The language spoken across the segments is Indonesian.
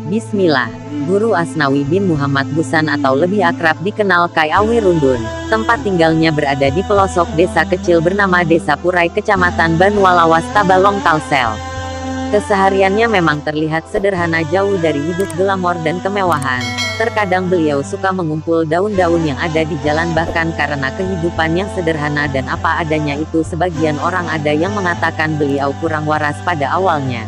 Bismillah. Guru Asnawi bin Muhammad Busan atau lebih akrab dikenal Kai Awi Rundun. Tempat tinggalnya berada di pelosok desa kecil bernama Desa Purai, Kecamatan Banualawas, Tabalong, Kalsel. Kesehariannya memang terlihat sederhana, jauh dari hidup glamor dan kemewahan. Terkadang beliau suka mengumpul daun-daun yang ada di jalan, bahkan karena kehidupan yang sederhana dan apa adanya itu sebagian orang ada yang mengatakan beliau kurang waras pada awalnya.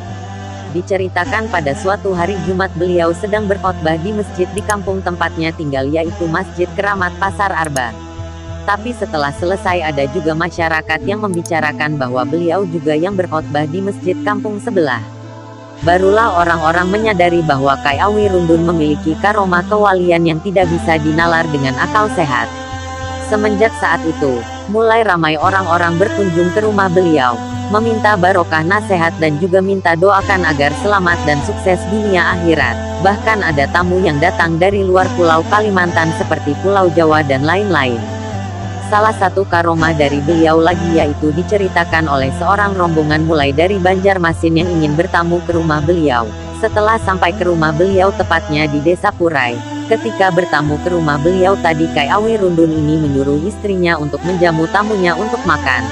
Diceritakan pada suatu hari Jumat beliau sedang berkhotbah di masjid di kampung tempatnya tinggal, yaitu Masjid Keramat Pasar Arba. Tapi setelah selesai ada juga masyarakat yang membicarakan bahwa beliau juga yang berkhotbah di masjid kampung sebelah. Barulah orang-orang menyadari bahwa Kai Awi Rundun memiliki karomah kewalian yang tidak bisa dinalar dengan akal sehat. Semenjak saat itu, mulai ramai orang-orang berkunjung ke rumah beliau, meminta barokah nasihat dan juga minta doakan agar selamat dan sukses dunia akhirat. Bahkan ada tamu yang datang dari luar pulau Kalimantan seperti Pulau Jawa dan lain-lain. Salah satu karomah dari beliau lagi yaitu diceritakan oleh seorang rombongan mulai dari Banjarmasin yang ingin bertamu ke rumah beliau. Setelah sampai ke rumah beliau tepatnya di Desa Purai, ketika bertamu ke rumah beliau tadi, Kai Awi Rundun ini menyuruh istrinya untuk menjamu tamunya untuk makan.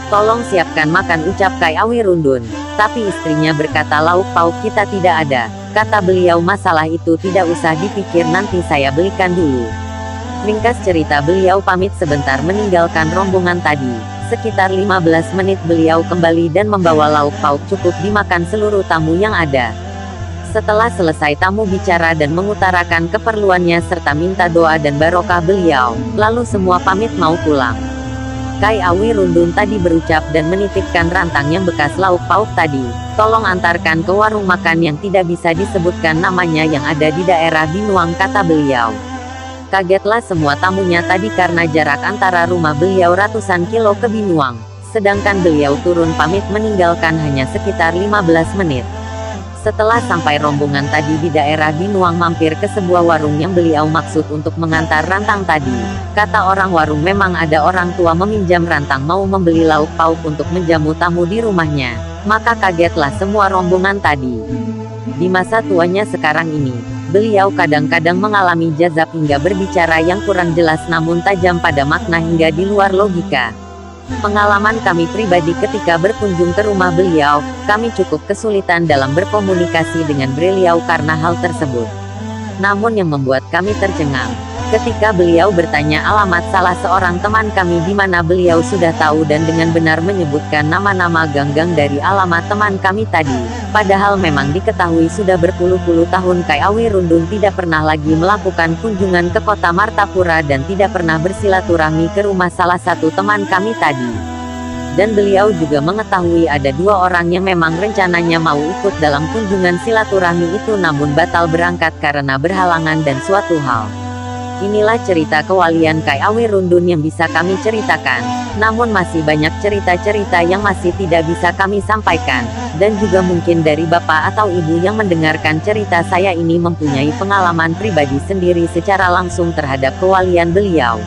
"Tolong siapkan makan," ucap Kai Awi Rundun. Tapi istrinya berkata, "Lauk pauk kita tidak ada." Kata beliau, "Masalah itu tidak usah dipikir, nanti saya belikan dulu." Ringkas cerita, beliau pamit sebentar meninggalkan rombongan tadi. Sekitar 15 menit beliau kembali dan membawa lauk pauk cukup dimakan seluruh tamu yang ada. Setelah selesai tamu bicara dan mengutarakan keperluannya serta minta doa dan barokah beliau, lalu semua pamit mau pulang. Kai Awi Rundun tadi berucap dan menitipkan rantang yang bekas lauk pauk tadi, "Tolong antarkan ke warung makan yang tidak bisa disebutkan namanya yang ada di daerah Binuang," kata beliau. Kagetlah semua tamunya tadi karena jarak antara rumah beliau ratusan kilo ke Binuang, sedangkan beliau turun pamit meninggalkan hanya sekitar 15 menit. Setelah sampai rombongan tadi di daerah Binuang, mampir ke sebuah warung yang beliau maksud untuk mengantar rantang tadi. Kata orang warung memang ada orang tua meminjam rantang mau membeli lauk pauk untuk menjamu tamu di rumahnya. Maka kagetlah semua rombongan tadi. Di masa tuanya sekarang ini, beliau kadang-kadang mengalami jazab hingga berbicara yang kurang jelas namun tajam pada makna hingga di luar logika. Pengalaman kami pribadi ketika berkunjung ke rumah beliau, kami cukup kesulitan dalam berkomunikasi dengan beliau karena hal tersebut. Namun yang membuat kami tercengang, ketika beliau bertanya alamat salah seorang teman kami di mana beliau sudah tahu dan dengan benar menyebutkan nama-nama gang-gang dari alamat teman kami tadi. Padahal memang diketahui sudah berpuluh-puluh tahun Kai Awi Rundun tidak pernah lagi melakukan kunjungan ke kota Martapura dan tidak pernah bersilaturahmi ke rumah salah satu teman kami tadi. Dan beliau juga mengetahui ada dua orang yang memang rencananya mau ikut dalam kunjungan silaturahmi itu namun batal berangkat karena berhalangan dan suatu hal. Inilah cerita kewalian Kai Awi Rundun yang bisa kami ceritakan. Namun masih banyak cerita-cerita yang masih tidak bisa kami sampaikan. Dan juga mungkin dari bapak atau ibu yang mendengarkan cerita saya ini mempunyai pengalaman pribadi sendiri secara langsung terhadap kewalian beliau.